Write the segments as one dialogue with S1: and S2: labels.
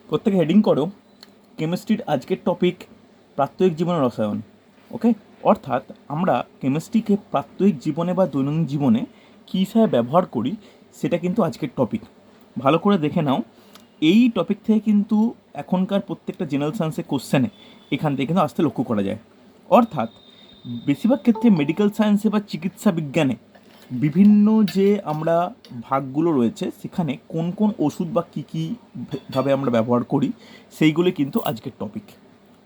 S1: প্রত্যেকে হেডিং করো কেমিস্ট্রির আজকের টপিক প্রাত্যহিক জীবনে রসায়ন। ওকে, অর্থাৎ আমরা কেমিস্ট্রিকে প্রাত্যহিক জীবনে বা দৈনন্দিন জীবনে কী হিসাবে ব্যবহার করি সেটা কিন্তু আজকের টপিক। ভালো করে দেখে নাও, এই টপিক থেকে কিন্তু এখনকার প্রত্যেকটা জেনারেল সায়েন্সের কোশ্চেনে এখান থেকে কিন্তু আসতে লক্ষ্য করা যায়। অর্থাৎ বেশিরভাগ ক্ষেত্রে মেডিকেল সায়েন্সে বা চিকিৎসা বিজ্ঞানে বিভিন্ন যে আমরা ভাগগুলো রয়েছে সেখানে কোন কোন ওষুধ বা কী কী ভাবে আমরা ব্যবহার করি সেইগুলো কিন্তু আজকের টপিক।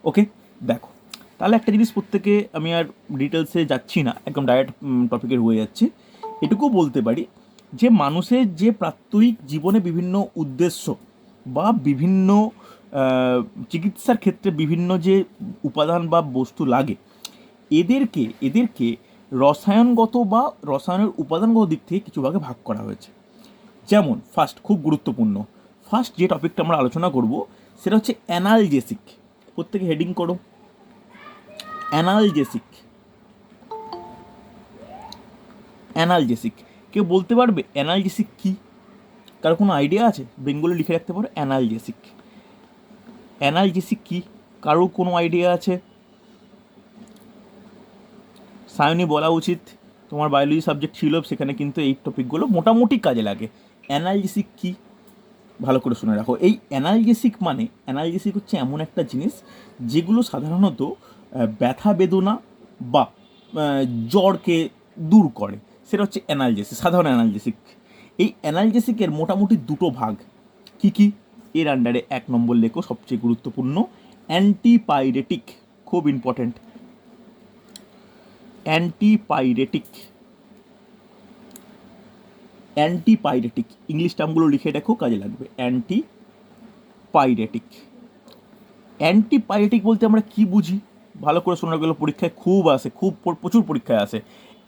S1: ওকে, দেখো তাহলে একটা জিনিস প্রত্যেকে, আমি আর ডিটেলসে যাচ্ছি না, একদম ডাইরেক্ট টপিকে হয়ে যাচ্ছি। এটুকু বলতে পারি যে মানুষের যে প্রাত্যহিক জীবনে বিভিন্ন উদ্দেশ্য বা বিভিন্ন চিকিৎসার ক্ষেত্রে বিভিন্ন যে উপাদান বা বস্তু লাগে, এদেরকে রসায়নগত বা রসায়নের উপাদানগত দিক থেকে কিছু ভাগে ভাগ করা হয়েছে। যেমন ফার্স্ট, খুব গুরুত্বপূর্ণ, ফার্স্ট যে টপিকটা আমরা আলোচনা করব সেটা হচ্ছে অ্যানালজেসিক। প্রত্যেকে হেডিং করো অ্যানালজেসিক। অ্যানালজেসিক, কেউ বলতে পারবে অ্যানালজেসিক কী? কারো কোনো আইডিয়া আছে? বেঙ্গলি লিখে রাখতে পারো অ্যানালজেসিক। অ্যানালজেসিক কী, কারো কোনো আইডিয়া আছে? সায়নী বলা উচিত, তোমার বায়োলজি সাবজেক্ট ছিল, সেখানে কিন্তু এই টপিকগুলো মোটামুটি কাজে লাগে। অ্যানালজেসিক কী, ভালো করে শুনে রাখো। এই অ্যানালজেসিক হচ্ছে এমন একটা জিনিস যেগুলো সাধারণত ব্যথা বেদনা বা জ্বরকে দূর করে, সেটা হচ্ছে অ্যানালজেসিক, সাধারণ অ্যানালজেসিক। এই অ্যানালজেসিকের মোটামুটি দুটো ভাগ। কি কি? এর আন্ডারে 1 নম্বর লেখো, সবচেয়ে গুরুত্বপূর্ণ, অ্যান্টিপাইরেটিক, খুব ইম্পর্ট্যান্ট। অ্যান্টিপাইরেটিক, অ্যান্টিপাইরেটিক, ইংলিশ টার্মগুলো লিখে রাখো, কাজে লাগবে। অ্যান্টিপাইরেটিক। অ্যান্টিপাইরেটিক বলতে আমরা কি বুঝি? ভালো করে শোনা গেলো, পরীক্ষায় খুব আসে, প্রচুর পরীক্ষায় আসে।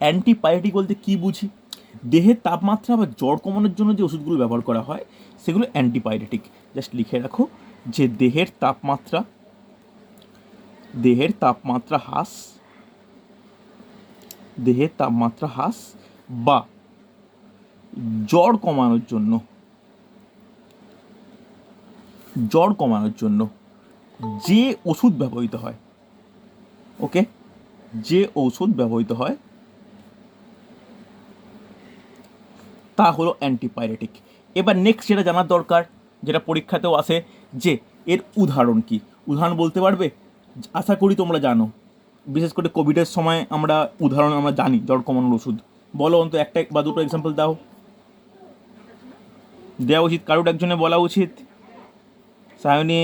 S1: অ্যান্টিপাইরেটিক বলতে কি বুঝি? দেহের তাপমাত্রা বা জ্বর কমানোর জন্য যে ওষুধগুলো ব্যবহার করা হয় সেগুলো অ্যান্টিপাইরেটিক। জাস্ট লিখে রাখো যে দেহের তাপমাত্রা হ্রাস বা জ্বর কমানোর জন্য যে ওষুধ ব্যবহৃত হয়, ওকে, যে ঔষধ ব্যবহৃত হয় তা হলো অ্যান্টিপাইরেটিক। এবার নেক্সট যেটা জানার দরকার, যেটা পরীক্ষাতেও আসে, যে এর উদাহরণ কি? উদাহরণ বলতে পারবে? আশা করি তোমরা জানো, বিশেষ করে কোভিডের সময় উদাহরণ আমরা জানি, জ্বর কমানোর ওষুধ। বলো অন্তত একটা বা দুটো এক্সাম্পল দাও। দেওয়া উচিত, কারোর একজনে বলা উচিত। সায়নী?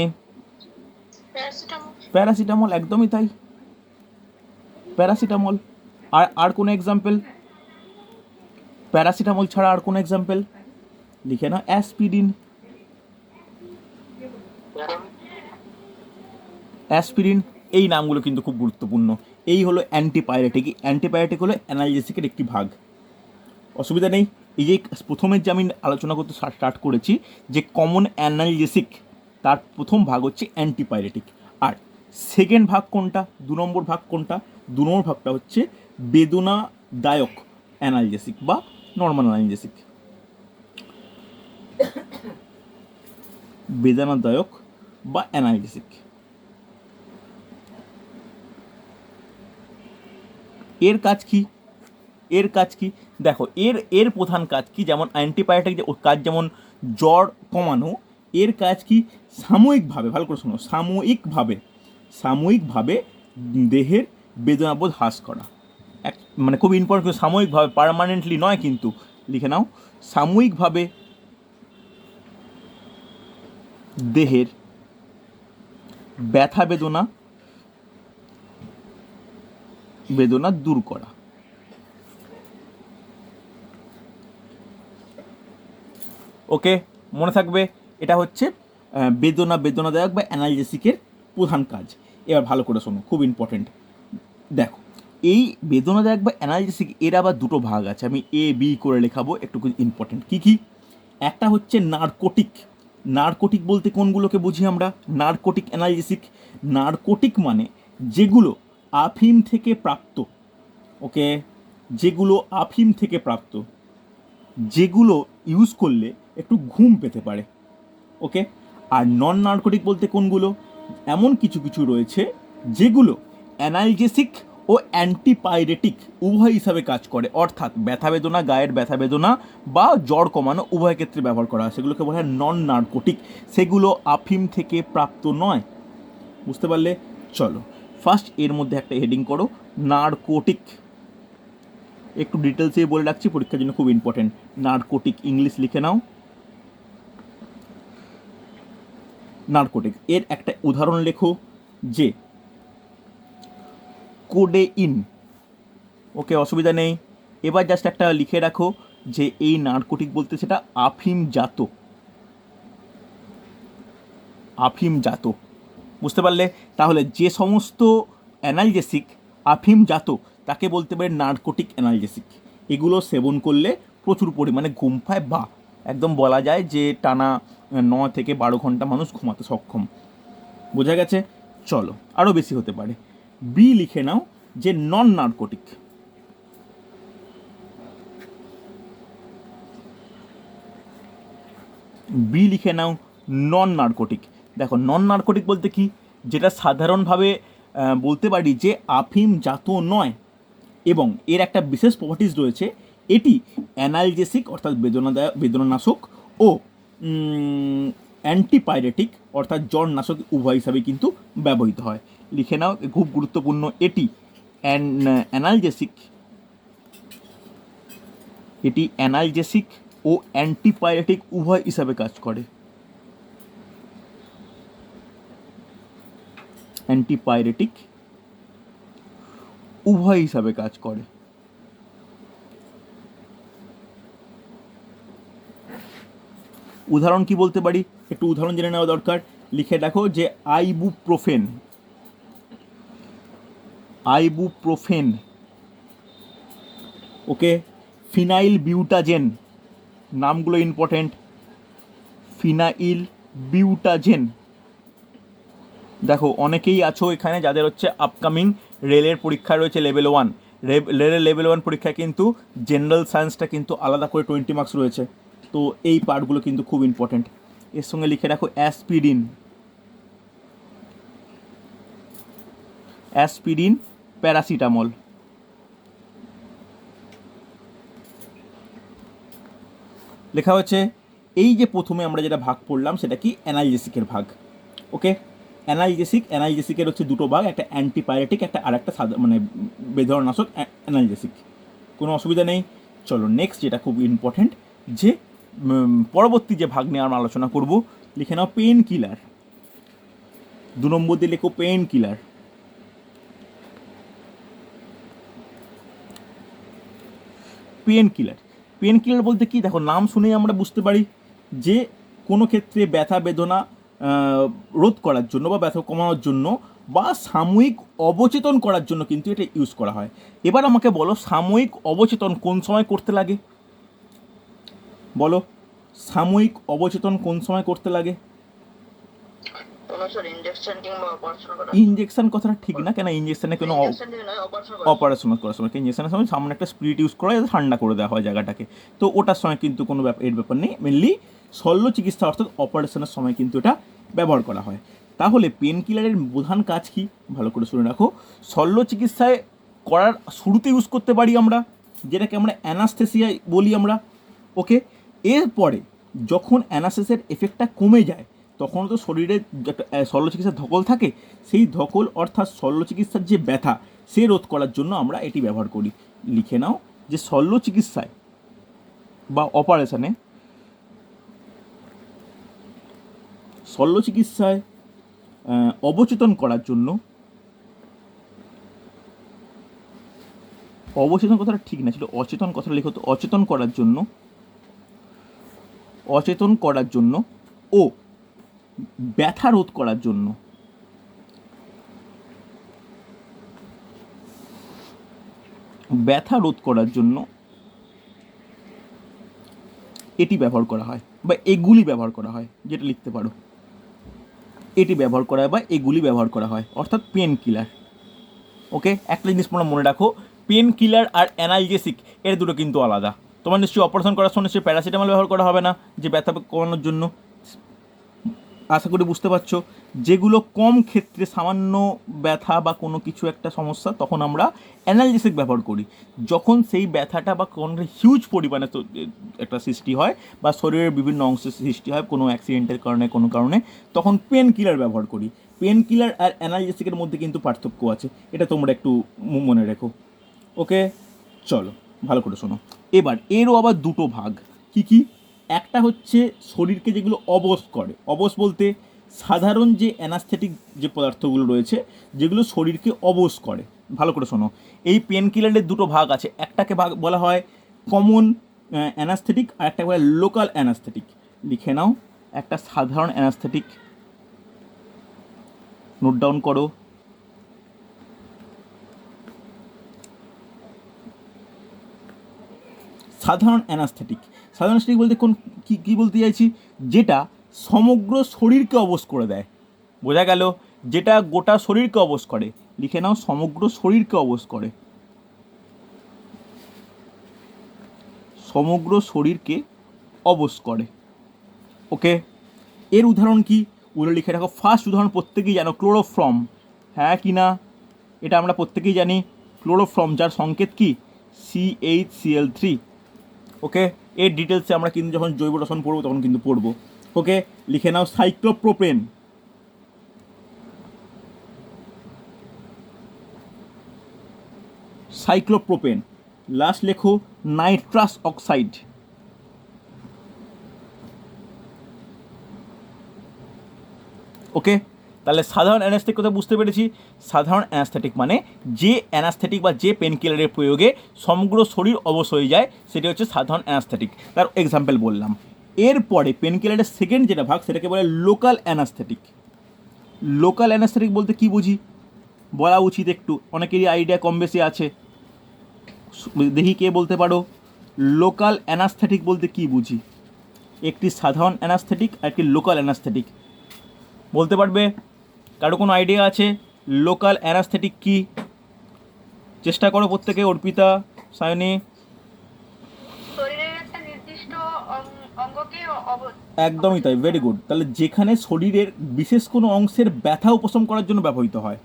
S1: প্যারাসিটামল, একদমই তাই, প্যারাসিটামল। আর কোনো এক্সাম্পল? প্যারাসিটামল ছাড়া আর কোনো এক্সাম্পল লিখে না। অ্যাসপিরিন, এই নামগুলো কিন্তু খুব গুরুত্বপূর্ণ। এই হলো অ্যান্টিপাইরেটিক। অ্যান্টিপাইরেটিক হলো অ্যানালজেসিকের একটি ভাগ, অসুবিধা নেই। এই যে প্রথমের যে আমি আলোচনা করতে স্টার্ট করেছি যে কমন অ্যানালজেসিক, তার প্রথম ভাগ হচ্ছে অ্যান্টিপাইরেটিক। আর সেকেন্ড ভাগ কোনটা? 2 নম্বর ভাগ কোনটা? 2 নম্বর ভাগটা হচ্ছে বেদনাদায়ক অ্যানালজেসিক বা নর্মাল অ্যানালজেসিক। বেদনাদায়ক বা অ্যানালজেসিক। এর কাজ কি? দেখো, এর প্রধান কাজ কি? যেমন অ্যান্টিবায়োটিক যে কাজ, যেমন জ্বর কমানো, এর কাজ কি? সাময়িকভাবে, ভালো করে শোনো, সাময়িকভাবে দেহের বেদনাবোধ হ্রাস করা। মানে খুব ইম্পর্টেন্ট, সাময়িকভাবে, পার্মানেন্টলি নয় কিন্তু, লিখে নাও। সাময়িকভাবে দেহের ব্যথা বেদনা দূর করা। ওকে, মনে থাকবে, এটা হচ্ছে বেদনাদায়ক বা অ্যানালজেসিকের প্রধান কাজ। এবার ভালো করে শোনো, খুব ইম্পর্টেন্ট। দেখো, এই বেদনাদায়ক বা অ্যানালজেসিক এর আবার দুটো ভাগ আছে, আমি A B করে লেখাবো, একটু ইম্পর্টেন্ট। কি? একটা হচ্ছে নার্কোটিক বলতে কোনগুলোকে বুঝি আমরা? Narcotic analgesic. নার্কোটিক মানে যেগুলো আফিম থেকে প্রাপ্ত, ওকে, যেগুলো ইউজ করলে একটু ঘুম পেতে পারে, ওকে। আর নন নার্কোটিক বলতে কোনগুলো? এমন কিছু কিছু রয়েছে যেগুলো অ্যানালজেসিক ও অ্যান্টিপাইরেটিক উভয় হিসাবে কাজ করে, অর্থাৎ ব্যথা বেদনা, গায়ের ব্যথা বেদনা বা জ্বর কমানো উভয় ক্ষেত্রে ব্যবহার করা হয়, সেগুলোকে বলা হয় নন নার্কোটিক। সেগুলো আফিম থেকে প্রাপ্ত নয়। বুঝতে পারলে? চলো ফার্স্ট এর মধ্যে একটা হেডিং করো, নার্কোটিক। একটু ডিটেলসে বলে রাখছি, পরীক্ষার জন্য খুব ইম্পর্টেন্ট। নার্কোটিক ইংলিশ লিখে নাও, নার্কোটিক। এর একটা উদাহরণ লেখো যে কোডেইন। ওকে, অসুবিধা নেই। এবার জাস্ট একটা লিখে রাখো যে এই নার্কোটিক বলতে সেটা আফিমজাত, আফিমজাত। বুঝতে পারলে? তাহলে যে সমস্ত অ্যানালজেসিক আফিমজাত তাকে বলতে পারে নার্কোটিক অ্যানালজেসিক। এগুলো সেবন করলে প্রচুর পরিমাণে ঘুম পায়, বা একদম বলা যায় যে টানা 9 থেকে 12 ঘন্টা মানুষ ঘুমাতে সক্ষম। বোঝা গেছে? চলো, আরও বেশি হতে পারে। বি লিখে নাও যে নন নার্কোটিক। বি লিখে নাও নন নার্কোটিক। দেখো, নন নার্কোটিক বলতে কি? যেটা সাধারণভাবে বলতে পারি যে আফিমজাত নয়, এবং এর একটা বিশেষ প্রপার্টিজ রয়েছে। এটি অ্যানালজেসিক অর্থাৎ বেদনানাশক ও অ্যান্টিপাইরেটিক অর্থাৎ জ্বরনাশক উভয় হিসাবে কিন্তু ব্যবহৃত হয়। লিখে নাও, খুব গুরুত্বপূর্ণ। এটি অ্যানালজেসিক, এটি অ্যানালজেসিক ও অ্যান্টিপাইরেটিক উভয় হিসাবে কাজ করে। অ্যান্টিপাইরেটিক উভয় হিসাবে কাজ করে। উদাহরণ কি বলতে পারি? একটু উদাহরণ জেনে নেওয়া দরকার। লিখে দেখো যে আইবুপ্রোফেন, আইবুপ্রোফেন, ওকে। ফিনাইল বিউটাজেন, নামগুলো ইম্পর্টেন্ট। ফিনাইল বিউটাজেন। দেখো, অনেকেই আছো এখানে যাদের হচ্ছে আপকামিং রেলের পরীক্ষা রয়েছে লেভেল 1। রেলের লেভেল 1 পরীক্ষায় কিন্তু জেনারেল সায়েন্সটা কিন্তু আলাদা করে 20 মার্কস রয়েছে। তো এই পার্টগুলো কিন্তু খুব ইম্পর্টেন্ট। এর সঙ্গে লিখে রাখো অ্যাসপিরিন, অ্যাসপিরিন, প্যারাসিটামল। লেখা হচ্ছে। এই যে প্রথমে আমরা যেটা ভাগ পড়লাম সেটা কি? অ্যানালজেসিকের ভাগ। ওকে, অ্যানালজেসিকের হচ্ছে দুটো ভাগ, একটা অ্যান্টিপাইরেটিক, একটা আর একটা মানে বেদনানাশক অ্যানালজেসিক। কোনো অসুবিধা নেই। চলো নেক্সট যেটা খুব ইম্পর্টেন্ট, যে পরবর্তী যে ভাগ নিয়ে আমরা আলোচনা করব, লিখে নাও পেন কিলার। 2 নম্বর দিয়ে লেখো pain killer. Pain killer, pain killer বলতে কি? দেখো, নাম শুনেই আমরা বুঝতে পারি যে কোনো ক্ষেত্রে ব্যথা বেদনা রোধ করার জন্য বা ব্যথা কমানোর জন্য বা সাময়িক অবচেতন করার জন্য কিন্তু এটা ইউজ করা হয়। এবার আমাকে বলো, সাময়িক অবচেতন কোন সময় করতে লাগে? বলো, সাময়িক অবচেতন কোন সময় করতে লাগে? ইঞ্জেকশন কথাটা ঠিক না, কেন? ইঞ্জেকশনে কোনো অপারেশন করার সময়, ইঞ্জেকশনের সময় সামনে একটা স্পিরিট ইউজ করা যাতে ঠান্ডা করে দেওয়া হয় জায়গাটাকে। তো ওটার সময় কিন্তু কোনো এর ব্যাপার নেই। মেনলি শল্য চিকিৎসা অর্থাৎ অপারেশনের সময় কিন্তু এটা ব্যবহার করা হয়। তাহলে পেন কিলারের প্রধান কাজ কি? ভালো করে শুনে রাখো। শল্য চিকিৎসায় করার শুরুতে ইউজ করতে পারি আমরা, যেটাকে আমরা অ্যানাস্থেসিয়া বলি আমরা। ওকে, এরপরে যখন অ্যানাস্থেসিয়ার এফেক্টটা কমে যায় তখন তো শরীরে শল্য চিকিৎসার ধকল থাকে, সেই ধকল অর্থাৎ শল্য চিকিৎসার যে ব্যথা সে রোধ করার জন্য আমরা এটি ব্যবহার করি। লিখে নাও যে শল্য চিকিৎসায় বা অপারেশনে, শল্য চিকিৎসায় অবচেতন করার জন্য, অবচেতন কথাটা ঠিক না, ছিল অচেতন কথাটা লিখো তো, অচেতন করার জন্য, অচেতন করার জন্য ও ব্যথা রোধ করার জন্য, ব্যথা রোধ করার জন্য এটি ব্যবহার করা হয় বা এগুলি ব্যবহার করা হয়, যেটা লিখতে পারো। এটি ব্যবহার করা হয় বা এগুলি ব্যবহার করা হয়, অর্থাৎ পেন কিলার। ওকে, একটা জিনিস তোমরা মনে রাখো, পেন কিলার আর অ্যানালজেসিক এর দুটো কিন্তু আলাদা। তোমার নিশ্চয়ই অপারেশন করার সময় নিশ্চয়ই প্যারাসিটামল ব্যবহার করা হবে না যে ব্যথা কমানোর জন্য। আশা করি বুঝতে পারছো। যেগুলো কম ক্ষেত্রে সামান্য ব্যথা বা কোনো কিছু একটা সমস্যা, তখন আমরা অ্যানালজেসিক ব্যবহার করি। যখন সেই ব্যথাটা বা কোনো হিউজ পরিমাণে তো একটা সৃষ্টি হয় বা শরীরের বিভিন্ন অংশের সৃষ্টি হয় কোনো অ্যাক্সিডেন্টের কারণে, কোনো কারণে, তখন পেন কিলার ব্যবহার করি। পেন কিলার আর অ্যানালজেসিকের মধ্যে কিন্তু পার্থক্য আছে, এটা তোমরা একটু মনে রেখো। ওকে, চলো ভালো করে শোনো। এবার এরও আবার দুটো ভাগ। কি কি? একটা হচ্ছে শরীরকে যেগুলো অবশ করে, অবশ বলতে সাধারণ যে অ্যানাস্থেটিক যে পদার্থগুলো রয়েছে যেগুলো শরীরকে অবশ করে। ভালো করে শোনো, এই পেন কিলারের দুটো ভাগ আছে। একটাকে ভাগ বলা হয় কমন অ্যানাস্থেটিক আর একটা বলা হয় লোকাল অ্যানাস্থেটিক। লিখে নাও, একটা সাধারণ অ্যানাস্থেটিক, নোট ডাউন করো। সাধারণ অ্যানাস্থেটিক, সাধারণ অ্যানাস্থেটিক বলতে কোন কী বলতে চাইছি, যেটা সমগ্র শরীরকে অবশ করে দেয়। বোঝা গেল? যেটা গোটা শরীরকে অবশ করে। লিখে নাও, সমগ্র শরীরকে অবশ করে, সমগ্র শরীরকে অবশ করে। ওকে, এর উদাহরণ কি? ওগুলো লিখে রাখো। ফার্স্ট উদাহরণ প্রত্যেকেই জানো, ক্লোরোফর্ম। হ্যাঁ কি না? এটা আমরা প্রত্যেকেই জানি, ক্লোরোফর্ম, যার সংকেত কি CH3। ওকে, এর ডিটেলসে আমরা কিন্তু যখন জৈব রসায়ন পড়বো তখন কিন্তু পড়বো। ওকে, লিখে নাও সাইক্লোপ্রোপেন। সাইক্লোপ্রোপেন। লাস্ট লেখো নাইট্রাস অক্সাইড। ওকে, তাহলে সাধারণ অ্যানাস্থেটিক কথা বুঝতে পেরেছি। সাধারণ অ্যানাস্থেটিক মানে যে অ্যানাস্থেটিক বা যে পেনকিলারের প্রয়োগে সমগ্র শরীর অবশ হয়ে যায়, সেটি হচ্ছে সাধারণ অ্যানাস্থেটিক। তার এক্সাম্পল বললাম। এরপরে পেনকিলারের সেকেন্ড যেটা ভাগ সেটাকে বলে লোকাল অ্যানাস্থেটিক। লোকাল অ্যানাস্থেটিক বলতে কি বুঝি বলা উচিত একটু, অনেকেরই আইডিয়া কম বেশি আছে। দেখি কে বলতে পারো, লোকাল অ্যানাস্থেটিক বলতে কি বুঝি? একটি সাধারণ অ্যানাস্থেটিক আর একটি লোকাল অ্যানাস্থেটিক, বলতে পারবে? কারো কোনো আইডিয়া আছে লোকাল অ্যানাস্থেটিক কি? চেষ্টা করো প্রত্যেকে। অর্পিতা, সায়নী। একদমই তাই, ভেরি গুড। তাহলে যেখানে শরীরের বিশেষ কোনো অংশের ব্যথা উপশম করার জন্য ব্যবহৃত হয়।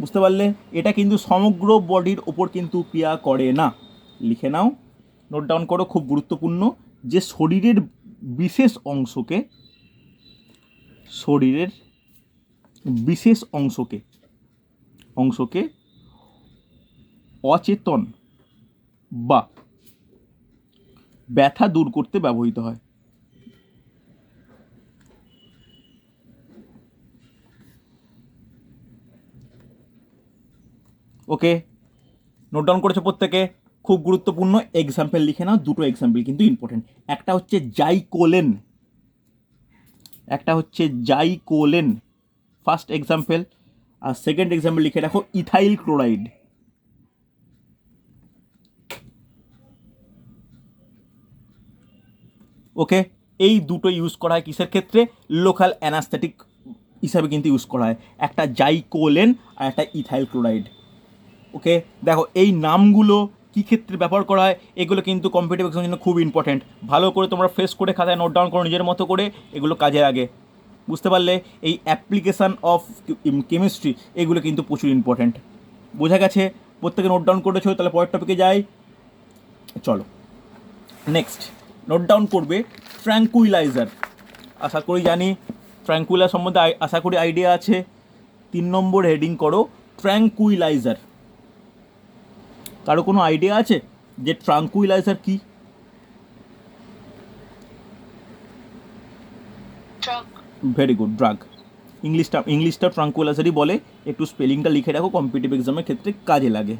S1: বুঝতে পারলে? এটা কিন্তু সমগ্র বডির ওপর কিন্তু ক্রিয়া করে না। লিখে নাও, নোট ডাউন করো, খুব গুরুত্বপূর্ণ। যে শরীরের বিশেষ অংশকে, শরীরের বিশেষ অংশকে অচেতন বা ব্যথা দূর করতে ব্যবহৃত হয়। ওকে, নোট ডাউন করেছো প্রত্যেকে? খুব গুরুত্বপূর্ণ। এক্সাম্পল লিখে নাও, দুটো এক্সাম্পল কিন্তু ইম্পর্টেন্ট। একটা হচ্ছে জাইকোলেন, একটা হচ্ছে জাইকোলেন, ফার্স্ট এক্সাম্পল। আর সেকেন্ড এক্সাম্পল লিখে রাখো ইথাইল ক্লোরাইড। ওকে, এই দুটো ইউজ করা হয় কিসের ক্ষেত্রে? লোকাল অ্যানাস্থেটিক হিসাবে কিন্তু ইউজ করা হয়, একটা জাইকোলেন আর একটা ইথাইল ক্লোরাইড। ওকে, দেখো এই নামগুলো কী ক্ষেত্রে ব্যবহার করা হয়, এগুলো কিন্তু কম্পিটিটিভ এক্সামের জন্য খুব ইম্পর্টেন্ট। ভালো করে তোমরা ফ্রেশ করে খাতায় নোট ডাউন করো নিজের মতো করে, এগুলো কাজে লাগে। বুঝতে পারলে? এই অ্যাপ্লিকেশান অফ কেমিস্ট্রি এগুলো কিন্তু প্রচুর ইম্পর্টেন্ট। বোঝা গেছে? প্রত্যেকে নোট ডাউন করেছো? তাহলে পরের টপিকে যাই, চলো। নেক্সট নোট ডাউন করবে ট্র্যাঙ্কুইলাইজার। আশা করি জানি ট্র্যাঙ্কুইলার সম্বন্ধে আশা করি আইডিয়া আছে। 3 নম্বর হেডিং করো ট্র্যাঙ্কুইলাইজার। কারো কোনো আইডিয়া আছে যে ট্র্যাঙ্কুইলাইজার কি? Very good, drug. ইংলিশটা ট্র্যাঙ্কুইলাইজারই বলে। একটু স্পেলিংটা লিখে রাখো, কম্পিটিটিভ এক্সামের ক্ষেত্রে কাজে লাগে।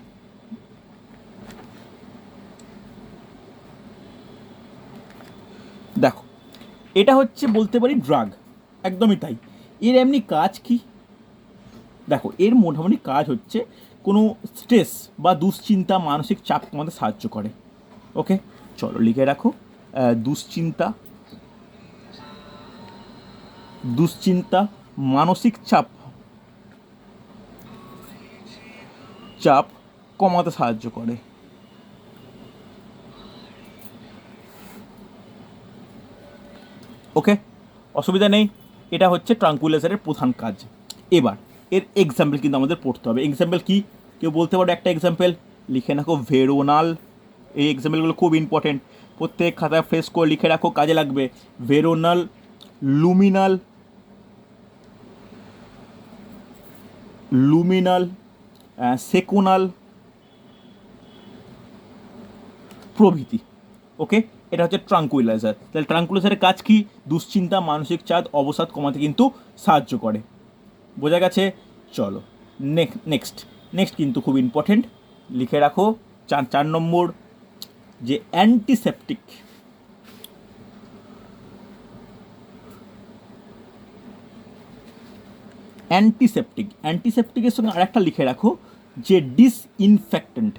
S1: দেখো, এটা হচ্ছে বলতে পারি ড্রাগ, একদমই তাই। এর এমনি কাজ কি? দেখো, এর মোটামুটি কাজ হচ্ছে কোনো স্ট্রেস বা দুশ্চিন্তা, মানসিক চাপ কমাতে সাহায্য করে। ওকে, চলো লিখে রাখো দুশ্চিন্তা, মানসিক চাপ কমাতে সাহায্য করে। ওকে, অসুবিধা নেই। এটা হচ্ছে ট্রাঙ্কুইলাইজারের প্রধান কাজ। এবার এর এক্সাম্পল কিন্তু আমাদের পড়তে হবে। এক্সাম্পল কি কেউ বলতে পারো একটা এক্সাম্পল? লিখে রাখো ভেরোনাল। এই এক্সাম্পলগুলো খুব ইম্পর্টেন্ট, প্রত্যেক খাতায় ফ্রেশ করে লিখে রাখো, কাজে লাগবে। ভেরোনাল, লুমিনাল, লুমিনাল, সেকুনাল প্রভৃতি। ওকে, এটা হচ্ছে ট্রাঙ্কুইলাইজার। তাহলে ট্রাঙ্কুইলাইজারের কাজ কি? দুশ্চিন্তা, মানসিক চাপ, অবসাদ কমাতে কিন্তু সাহায্য করে। বোঝা গেছে? চলো নেক্সট নেক্সট কিন্তু খুব ইম্পর্টেন্ট, লিখে রাখো 4 নম্বর, যে অ্যান্টিসেপটিক। অ্যান্টিসেপটিকের সঙ্গে আরেকটা লিখে রাখো, যে ডিসইনফেক্টেন্ট।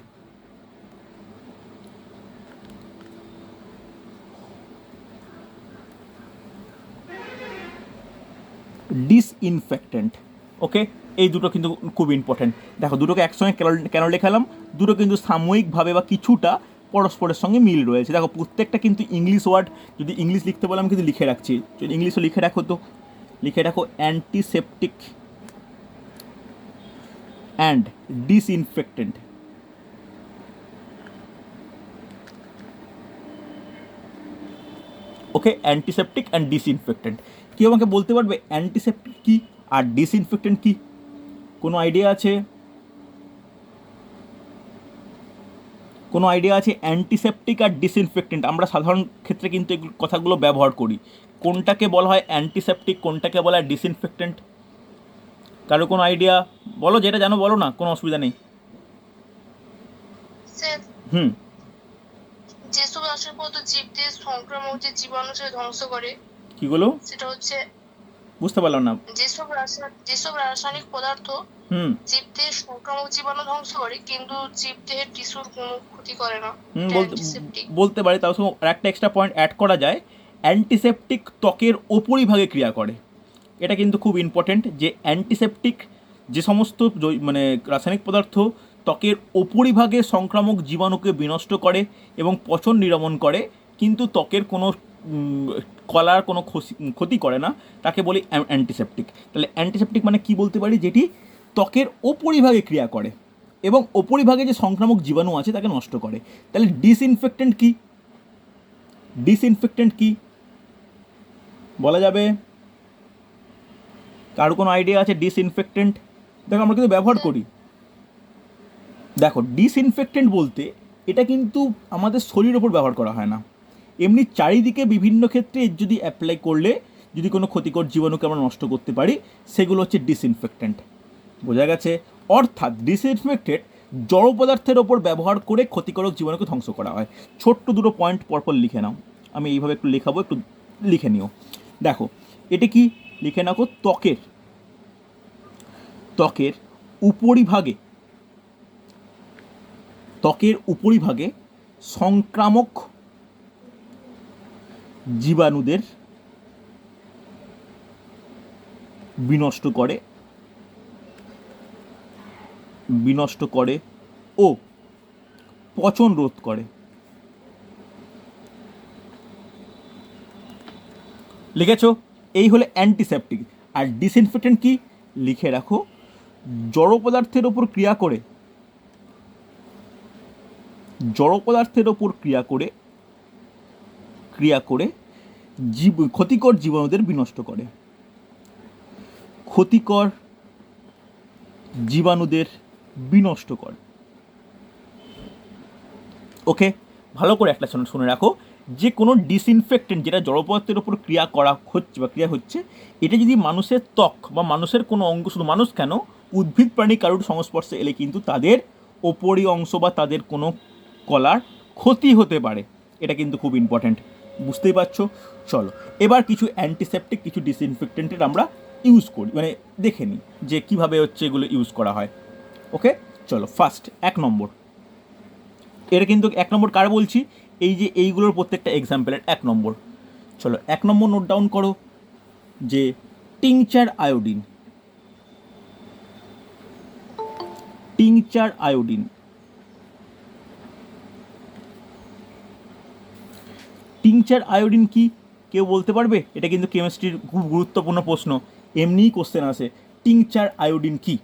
S1: ডিসইনফেক্টেন্ট। ওকে, এই দুটো কিন্তু খুব ইম্পর্টেন্ট। দেখো দুটোকে একসঙ্গে কেন লেখালাম? দুটো কিন্তু সাময়িকভাবে বা কিছুটা পরস্পরের সঙ্গে মিল রয়েছে। দেখো প্রত্যেকটা কিন্তু ইংলিশ ওয়ার্ড, যদি ইংলিশ লিখতে বললাম কিন্তু লিখে রাখছি, যদি ইংলিশও লিখে রাখো তো লিখে রাখো antiseptic and disinfectant. Okay, antiseptic and disinfectant. কেউ আমাকে বলতে পারবে অ্যান্টিসেপটিক কী আর ডিসইনফেক্টেন্ট কী? কোনো আইডিয়া আছে? কোনো আইডিয়া আছে? অ্যান্টিসেপটিক আর ডিসইনফেক্টেন্ট আমরা সাধারণ ক্ষেত্রে কিন্তু এই কথাগুলো ব্যবহার করি। কোনটাকে বলা হয় অ্যান্টিসেপটিক, কোনটাকে বলা হয় ডিসইনফেক্টেন্ট? কারো কোনো আইডিয়া? বলো, যেটা জানো বলো না, কোনো অসুবিধা নেই। হুম,
S2: যেসব রাসায়নিক জীবদের সংক্রামক যে জীবাণু ধ্বংস করে,
S1: কিগুলো?
S2: সেটা হচ্ছে,
S1: বুঝতে পারলাম না।
S2: যেসব রাসায়নিক পদার্থ জীবদের সংক্রামক জীবাণু ধ্বংস করে কিন্তু জীবদেহের টিস্যুর কোনো ক্ষতি করে না।
S1: বলতে পারি, তার সঙ্গে একটা এক্সট্রা পয়েন্ট অ্যাড করা যায়, অ্যান্টিসেপটিক ত্বকের ওপরিভাগে ক্রিয়া করে। এটা কিন্তু খুব ইম্পর্টেন্ট, যে অ্যান্টিসেপটিক যে সমস্ত মানে রাসায়নিক পদার্থ ত্বকের ওপরিভাগে সংক্রামক জীবাণুকে বিনষ্ট করে এবং পচন নিরামন করে, কিন্তু ত্বকের কোনো কলার কোনো ক্ষতি করে না, তাকে বলি অ্যান্টিসেপটিক। তাহলে অ্যান্টিসেপটিক মানে কি বলতে পারি? যেটি ত্বকের ওপরিভাগে ক্রিয়া করে এবং ওপরিভাগে যে সংক্রামক জীবাণু আছে তাকে নষ্ট করে। তাহলে ডিসইনফেক্টেন্ট কি? ডিসইনফেক্টেন্ট কি বলা যাবে? কারো কোনো আইডিয়া আছে? ডিসইনফেক্টেন্ট দেখো আমরা কিন্তু ব্যবহার করি। দেখো ডিসইনফেক্টেন্ট বলতে এটা কিন্তু আমাদের শরীরের ওপর ব্যবহার করা হয় না, এমনি চারিদিকে বিভিন্ন ক্ষেত্রে যদি অ্যাপ্লাই করলে যদি কোনো ক্ষতিকর জীবাণুকে আমরা নষ্ট করতে পারি, সেগুলো হচ্ছে ডিসইনফেক্টেন্ট। বোঝা গেছে? অর্থাৎ ডিসইনফেক্টেড জড় পদার্থের ওপর ব্যবহার করে ক্ষতিকারক জীবাণুকে ধ্বংস করা হয়। ছোট্ট দুটো পয়েন্ট পরপর লিখে নাও, আমি এইভাবে একটু লেখাবো, একটু লিখে নিও। দেখো এটা কি লিখে নাও? ত্বকের উপরিভাগে সংক্রামক জীবাণুদের বিনষ্ট করে ও পচন রোধ করে। লিখেছো? এই হলো অ্যান্টিসেপটিক। আর ডিসইনফেক্টেন্ট কি? লিখে রাখো, জড় পদার্থের ওপর ক্রিয়া করে ক্ষতিকর জীবাণুদের বিনষ্ট করে। ওকে, ভালো করে একটা শুনে রাখো, যে কোনো ডিসইনফেক্টেন্ট যেটা জড় পদার্থের ওপর ক্রিয়া হচ্ছে, এটা যদি মানুষের ত্বক বা মানুষের কোনো অঙ্গ, শুধু মানুষ কেন, উদ্ভিদ প্রাণী কারোর সংস্পর্শে এলে কিন্তু তাদের ওপরি অংশ বা তাদের কোনো কলার ক্ষতি হতে পারে। এটা কিন্তু খুব ইম্পর্ট্যান্ট, বুঝতেই পারছো? চলো এবার কিছু অ্যান্টিসেপটিক, কিছু ডিসইনফেক্টেন্টের আমরা ইউজ করি, মানে দেখে নিই যে কীভাবে হচ্ছে এগুলো ইউজ করা হয়। ওকে, চলো ফার্স্ট 1 নম্বর। এটা কিন্তু 1 নম্বর কার বলছি? এই যে এইগুলোর প্রত্যেকটা এক্সাম্পলের 1 নম্বর। চলো 1 নম্বর নোট ডাউন করো, যে টিংচার আয়োডিন। টিংচার আয়োডিন কি? কেউ বলতে পারবে? এটা কিন্তু কেমিস্ট্রির খুব গুরুত্বপূর্ণ প্রশ্ন, এমনিই কোশ্চেন আসে। টিংচার আয়োডিন কি?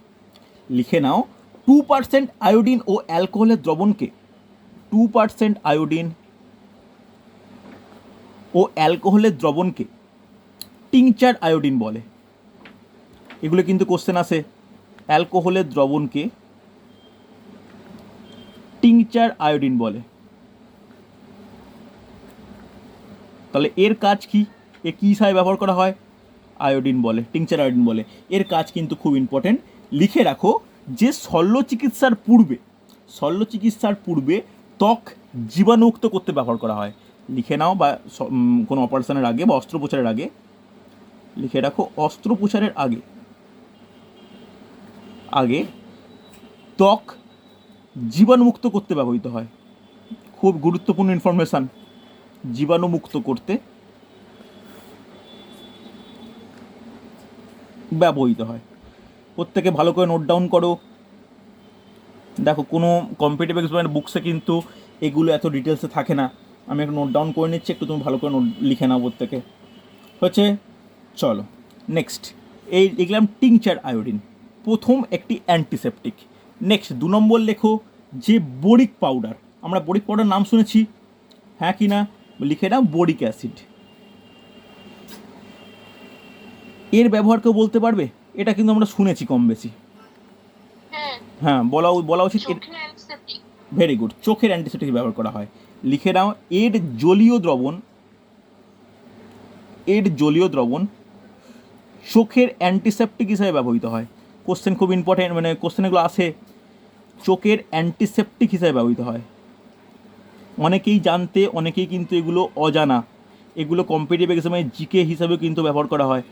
S1: লিখে নাও, 2% আয়োডিন ও অ্যালকোহলের দ্রবণকে 2% আয়োডিন ও অ্যালকোহলের দ্রবণকে টিংচার আয়োডিন বলে। এগুলো কিন্তু কোশ্চেন আসে। অ্যালকোহলের দ্রবণকে টিংচার আয়োডিন বলে। তাহলে এর কাজ কি? এ কী হিসাবে ব্যবহার করা হয়? আয়োডিন বলে, টিংচার আয়োডিন বলে। এর কাজ কিন্তু খুব ইম্পর্টেন্ট, লিখে রাখো যে শল্য চিকিৎসার পূর্বে ত্বক জীবাণুমুক্ত করতে ব্যবহার করা হয়। লিখে নাও, বা কোনো অপারেশনের আগে বা অস্ত্রোপচারের আগে লিখে রাখো, অস্ত্রোপচারের আগে ত্বক জীবাণুমুক্ত করতে ব্যবহৃত হয়। খুব গুরুত্বপূর্ণ ইনফরমেশান, জীবাণুমুক্ত করতে ব্যবহৃত হয়। প্রত্যেকে ভালো করে নোট ডাউন করো। দেখো, কোনো কম্পিটিটিভ এক্সামের বুকসে কিন্তু এগুলো এত ডিটেলসে থাকে না। আমি একটু নোট ডাউন করে নিচ্ছি, একটু তুমি ভালো করে নোট লিখে নাও প্রত্যেকে। হচ্ছে, চলো নেক্সট। এই লিখলাম টিংচার আয়োডিন, প্রথম একটি অ্যান্টিসেপটিক। নেক্সট 2 নম্বর লেখো যে বোরিক পাউডার। আমরা বোরিক পাউডার নাম শুনেছি, হ্যাঁ কি না? লিখে নাও বোরিক অ্যাসিড। এর ব্যবহার কেউ বলতে পারবে? এটা কিন্তু আমরা শুনেছি কম বেশি। হ্যাঁ, বলা উচিত। ভেরি গুড, চোখের অ্যান্টিসেপটিক ব্যবহার করা হয়। লিখে নাও, এর জলীয় দ্রবণ চোখের অ্যান্টিসেপটিক হিসেবে ব্যবহৃত হয়। কোশ্চেন খুব ইম্পর্টেন্ট, মানে কোশ্চেন এগুলো আসে, চোখের অ্যান্টিসেপটিক হিসেবে ব্যবহৃত হয়। অনেকেই জানতে, অনেকেই কিন্তু এগুলো অজানা। এগুলো কম্পিটিটিভ এক্সামে জিকে হিসাবেও কিন্তু ব্যবহার করা হয়।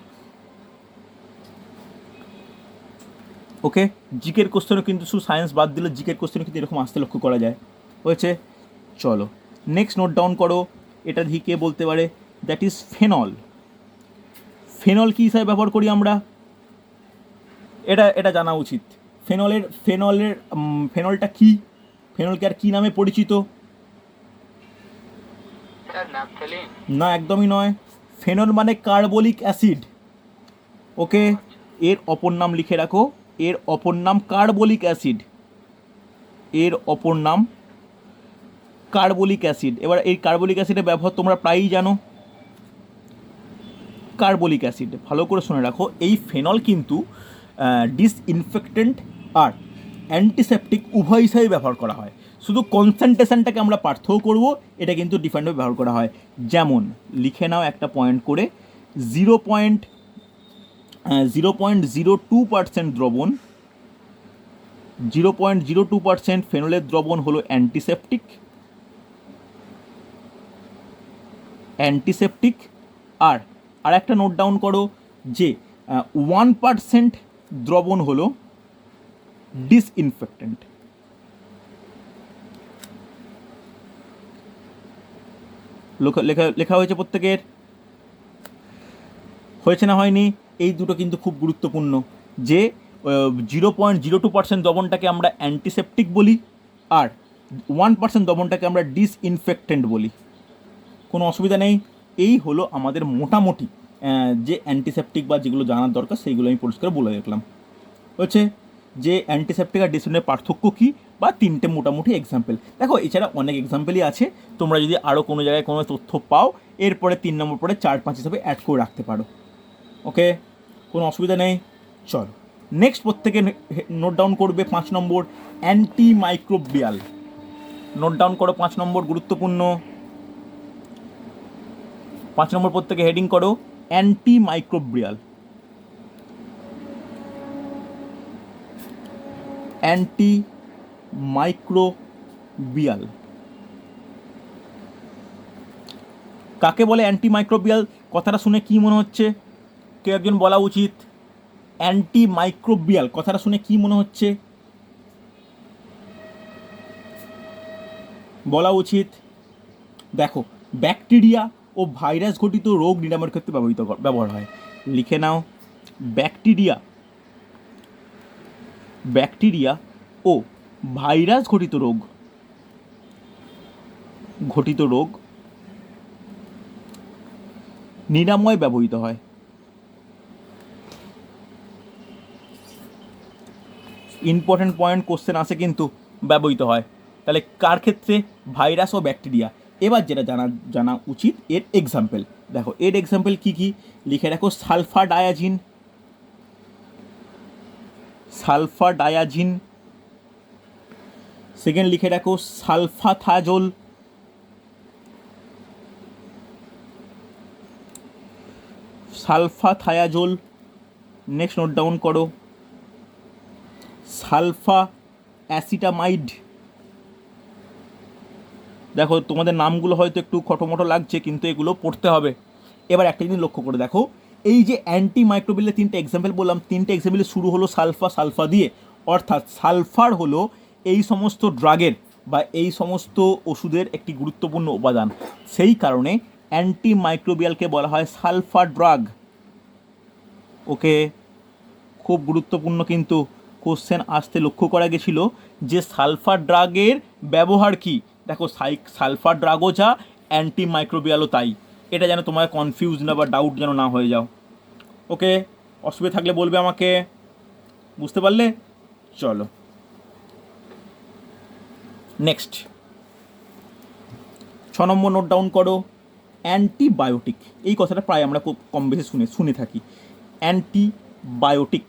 S1: ওকে, জিকের কোশ্চেনও কিন্তু, শুধু সায়েন্স বাদ দিলে জিকের কোশ্চেনও কিন্তু এরকম আসতে লক্ষ্য করা যায়। হয়েছে, চলো নেক্সট নোট ডাউন করো। এটা দিয়ে কে বলতে পারে? That is phenol. ফেনল কী হিসাবে ব্যবহার করি আমরা? এটা জানা উচিত। ফেনলটা কি? ফেনলকে আর কী নামে পরিচিত? না, একদমই নয়। ফেনল মানে কার্বলিক অ্যাসিড। ওকে, এর অপর নাম লিখে রাখো, এর অপর নাম কার্বলিক অ্যাসিড। এবার এই কার্বলিক অ্যাসিডের ব্যবহার তোমরা প্রায়ই জানো। কার্বলিক অ্যাসিড, ভালো করে শুনে রাখো, এই ফেনল কিন্তু ডিসইনফেক্টেন্ট আর অ্যান্টিসেপটিক উভয় হিসাবে ব্যবহার করা হয়। শুধু কনসেন্ট্রেশনটাকে আমরা পার্থক্য করব, এটা কিন্তু ডিফারেন্টভাবে ব্যবহার করা হয়। যেমন লিখে নাও একটা পয়েন্ট করে, 0.02% দ্রবণ, 0.02% ফেনলের দ্রবণ হলো অ্যান্টিসেপটিক। আর একটা নোট ডাউন করো যে 1% দ্রবণ হলো ডিসইনফেক্টেন্ট। লেখা হয়েছে প্রত্যেকের? হয়েছে না হয়নি? এই দুটো কিন্তু খুব গুরুত্বপূর্ণ, যে 0.02% দ্রবণটাকে আমরা অ্যান্টিসেপটিক বলি, আর 1% দ্রবণটাকে আমরা ডিসইনফেক্টেন্ট বলি। কোনো অসুবিধা নেই। এই হলো আমাদের মোটামুটি যে অ্যান্টিসেপটিক বা যেগুলো জানার দরকার সেইগুলো আমি পরিষ্কার বলে রাখলাম। হচ্ছে যে অ্যান্টিসেপটিক আর ডিসইনফেক্টেন্টের পার্থক্য কী, বা 3টে মোটামুটি এক্সাম্পল। দেখো, এছাড়া অনেক এক্সাম্পলই আছে, তোমরা যদি আরও কোনো জায়গায় কোনো তথ্য পাও, এরপরে 3 নম্বর পরে 4-5 হিসাবে অ্যাড করে রাখতে পারো। ওকে, কোনো অসুবিধা নেই। চলো নেক্সট, প্রত্যেকে নোট ডাউন করবে 5 নম্বর, অ্যান্টিমাইক্রোবিয়াল। নোট ডাউন করো 5 নম্বর, গুরুত্বপূর্ণ। 5 নম্বর প্রত্যেকে হেডিং করো অ্যান্টিমাইক্রোবিয়াল। অ্যান্টিমাইক্রোবিয়াল কাকে বলে? অ্যান্টিমাইক্রোবিয়াল কথাটা শুনে কি মনে হচ্ছে? কেউ একজন বলা উচিত। অ্যান্টিমাইক্রোবিয়াল কথাটা শুনে কি মনে হচ্ছে? বলা উচিত। দেখো, ব্যাকটেরিয়া ও ভাইরাস ঘটিত রোগ নিরাময়ের ক্ষেত্রে ব্যবহার হয়। লিখে নাও, ব্যাকটেরিয়া ও ভাইরাস ঘটিত রোগ নিরাময় ব্যবহৃত হয়। ইম্পর্টেন্ট পয়েন্ট কোশ্চেন আসে কিন্তু, ব্যবহৃত হয়। তাহলে কার ক্ষেত্রে? ভাইরাস ও ব্যাকটেরিয়া। এবার যেটা জানা উচিত এর এক্সাম্পল। দেখো এর এক্সাম্পল কি কি লিখে রাখো। সালফাডায়াজিন। সেকেন্ড লিখে রাখো সালফাথাজোল। নেক্সট নোট ডাউন করো সালফা অ্যাসিটামাইড। দেখো তোমাদের নামগুলো হয়তো একটু খটোমটো লাগছে, কিন্তু এগুলো পড়তে হবে। এবার একটা জিনিস লক্ষ্য করে দেখো, এই যে অ্যান্টি মাইক্রোবিয়ালের তিনটে এক্সাম্পল বললাম, তিনটে এক্সাম্পলে শুরু হলো সালফা দিয়ে, অর্থাৎ সালফার হলো এই সমস্ত ড্রাগের বা এই সমস্ত ওষুধের একটি গুরুত্বপূর্ণ উপাদান। সেই কারণে অ্যান্টি মাইক্রোবিয়ালকে বলা হয় সালফার ড্রাগ। ওকে, খুব গুরুত্বপূর্ণ কিন্তু কোশ্চেন আসতে লক্ষ্য করা গেছিল যে সালফার ড্রাগের ব্যবহার কি। দেখো সালফার ড্রাগও যা, অ্যান্টি মাইক্রোবিয়ালও তাই। এটা যেন তোমার কনফিউজ না বা ডাউট যেন না হয়ে যাও। ওকে, অসুবিধা থাকলে বলবে আমাকে। বুঝতে পারলে? চলো নেক্সট 6 নম্বর নোট ডাউন করো অ্যান্টিবায়োটিক। এই কথাটা প্রায় আমরা খুব কম বেশি শুনে থাকি। অ্যান্টিবায়োটিক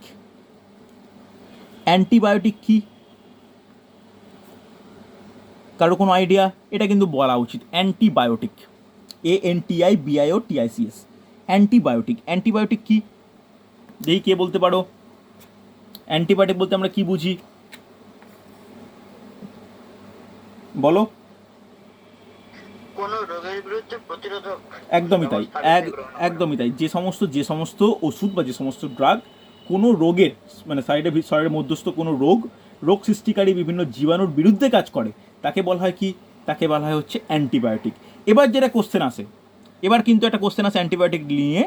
S1: কি? কারো কোনো আইডিয়া? এটা কিন্তু বলা উচিত। Antibiotic, ANTIBIOTICS। অ্যান্টিবায়োটিক কি? দেখি কে বলতে পারো। অ্যান্টিবায়োটিক বলতে আমরা কি বুঝি বলো?
S3: কোন রোগের বিরুদ্ধে প্রতিরোধক।
S1: একদমই তাই। যে সমস্ত ওষুধ বা যে সমস্ত ড্রাগ কোনো রোগের মানে শরীরের মধ্যস্থ কোনো রোগ সৃষ্টিকারী বিভিন্ন জীবাণুর বিরুদ্ধে কাজ করে, তাকে বলা হয় কি? তাকে বলা হয় হচ্ছে অ্যান্টিবায়োটিক। এবার যেটা কোশ্চেন আসে, এবার কিন্তু একটা কোশ্চেন আসে অ্যান্টিবায়োটিক নিয়ে,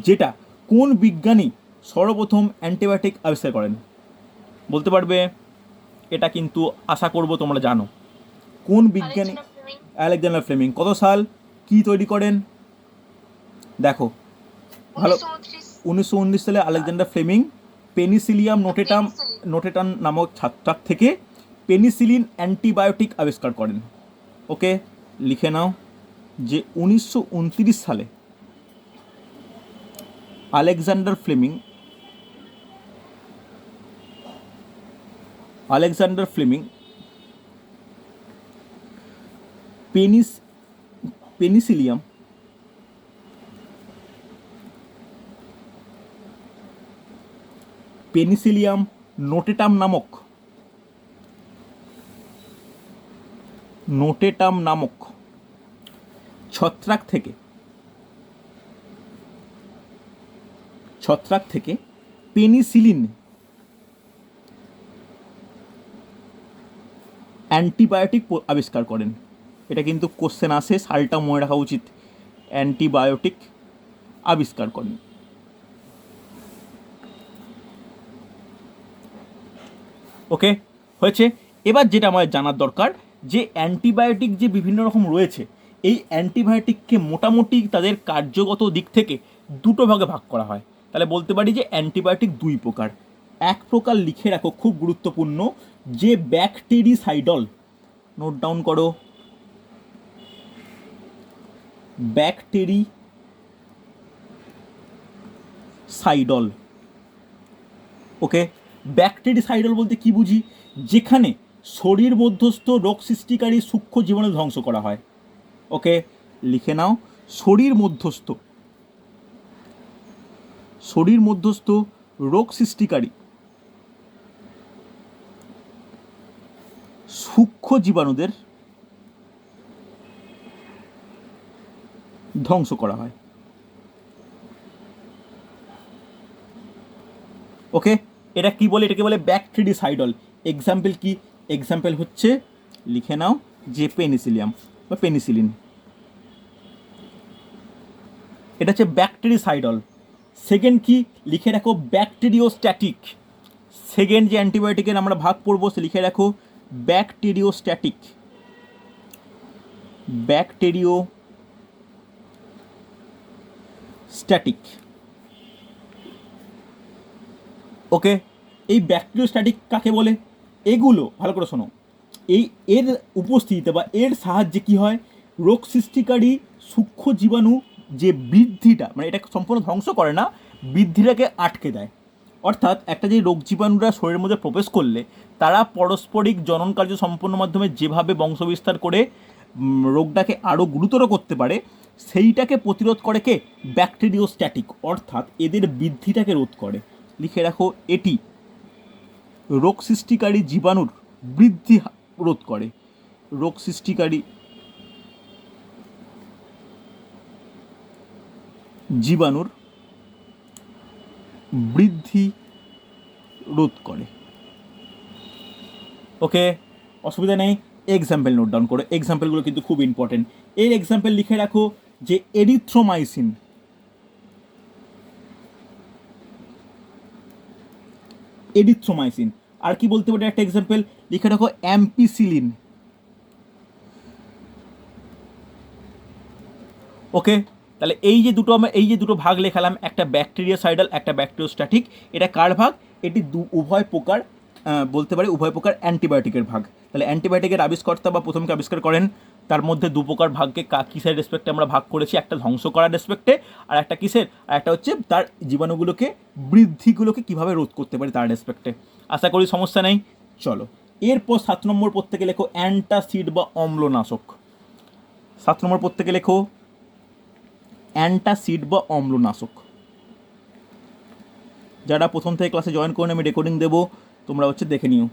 S1: যেটা কোন বিজ্ঞানী সর্বপ্রথম অ্যান্টিবায়োটিক আবিষ্কার করেন? বলতে পারবে? এটা কিন্তু আশা করব তোমরা জানো। কোন বিজ্ঞানী? Alexander Fleming. কত সাল? কি তৈরি করেন? দেখো ভালো, 1919 সালে আলেকজান্ডার ফ্লেমিং পেনিসিলিয়াম নোটেটাম নামক ছত্রাক থেকে পেনিসিলিন অ্যান্টিবায়োটিক আবিষ্কার করেন। ওকে, লিখে নাও যে 1929 সালে আলেকজান্ডার ফ্লেমিং পেনিসিলিয়াম নোটেটাম নামক ছত্রাক থেকে পেনিসিলিন অ্যান্টিবায়োটিক আবিষ্কার করেন। এটা কিন্তু কোশ্চেন আসে, সালটা মনে রাখা উচিত। অ্যান্টিবায়োটিক আবিষ্কার করেন। ওকে, হয়েছে। এবার যেটা আমাদের জানার দরকার যে অ্যান্টিবায়োটিক যে বিভিন্ন রকম রয়েছে, এই অ্যান্টিবায়োটিককে মোটামুটি তাদের কার্যগত দিক থেকে দুটো ভাগে ভাগ করা হয়। তাহলে বলতে পারি যে অ্যান্টিবায়োটিক দুই প্রকার। এক প্রকার লিখে রাখো, খুব গুরুত্বপূর্ণ, যে ব্যাকটেরিসাইডল। নোট ডাউন করো, ব্যাকটেরিসাইডল। ওকে, ব্যাকটেরিসাইডল বলতে কি বুঝি? যেখানে শরীর মধ্যস্থ রোগ সৃষ্টিকারী সূক্ষ্ম জীবাণু ধ্বংস করা হয়। ওকে, লিখে নাও, শরীর মধ্যস্থ রোগ সৃষ্টিকারী সূক্ষ্ম জীবাণুদের ধ্বংস করা হয়। ওকে, এটা কি বলে? এটাকে বলে ব্যাকটেরিসাইডল। এক্সাম্পল কি? এক্সাম্পল হচ্ছে, লিখে নাও যে পেনিসিলিয়াম বা পেনিসিলিন, এটা হচ্ছে ব্যাকটেরিসাইডল। সেকেন্ড কি? লিখে রাখো ব্যাকটেরিওস্ট্যাটিক। সেকেন্ড যে অ্যান্টিবায়োটিকের আমরা ভাগ পড়বো সে লিখে রাখো ব্যাকটেরিওস্ট্যাটিক। স্ট্যাটিক। ওকে, এই ব্যাকটেরিওস্ট্যাটিক কাকে বলে? এগুলো ভালো করে শোনো, এর উপস্থিতিতে বা এর সাহায্যে কী হয়, রোগ সৃষ্টিকারী সূক্ষ্ম জীবাণু যে বৃদ্ধিটা, মানে এটা সম্পূর্ণ ধ্বংস করে না, বৃদ্ধিটাকে আটকে দেয়। অর্থাৎ একটা যে রোগ জীবাণুরা শরীরের মধ্যে প্রবেশ করলে তারা পারস্পরিক জনন কার্য সম্পন্ন মাধ্যমে যেভাবে বংশবিস্তার করে রোগটাকে আরও গুরুতর করতে পারে, সেইটাকে প্রতিরোধ করে কে? ব্যাকটেরিওস্ট্যাটিক, অর্থাৎ এদের বৃদ্ধিটাকে রোধ করে। লিখে রাখো, এটি রোগ সৃষ্টিকারী জীবাণুর বৃদ্ধি রোধ করে। রোগ সৃষ্টিকারী জীবাণুর বৃদ্ধি রোধ করে। ওকে, অসুবিধা নেই। এক্সাম্পল নোট ডাউন করো, এক্সাম্পলগুলো কিন্তু খুব ইম্পর্টেন্ট। এর এক্সাম্পল লিখে রাখো যে এরিথ্রোমাইসিন, এরিথ্রোমাইসিন। আর কি বলতে পারি একটা এক্সাম্পল, লিখে রাখো অ্যাম্পিসিলিন। ওকে, তাহলে এই যে দুটো ভাগ লেখালাম, একটা ব্যাকটেরিয়াসাইডাল, একটা ব্যাকটেরিওস্ট্যাটিক। এটা কার ভাগ? এটি উভয় প্রকার, বলতে পারি উভয় প্রকার অ্যান্টিবায়োটিকের ভাগ। তাহলে অ্যান্টিবায়োটিকের আবিষ্কর্তা বা প্রথমকে আবিষ্কার করেন, তার মধ্যে দু প্রকার ভাগকে কিসের রেসপেক্টে আমরা ভাগ করেছি, একটা ধ্বংস করার রেসপেক্টে, আর একটা কিসের, আর একটা হচ্ছে তার জীবাণুগুলোকে বৃদ্ধিগুলোকে কীভাবে রোধ করতে পারি তার রেসপেক্টে। আশা করি সমস্যা নেই। চলো, এরপর 7 নম্বর প্রত্যেকে লেখো অ্যান্টাসিড বা অম্লনাশক। 7 নম্বর প্রত্যেকে লেখো অ্যান্টাসিড বা অম্লনাশক। যারা প্রথম থেকে ক্লাসে জয়েন করেন, আমি রেকর্ডিং দেবো, তোমরা হচ্ছে দেখে নিও।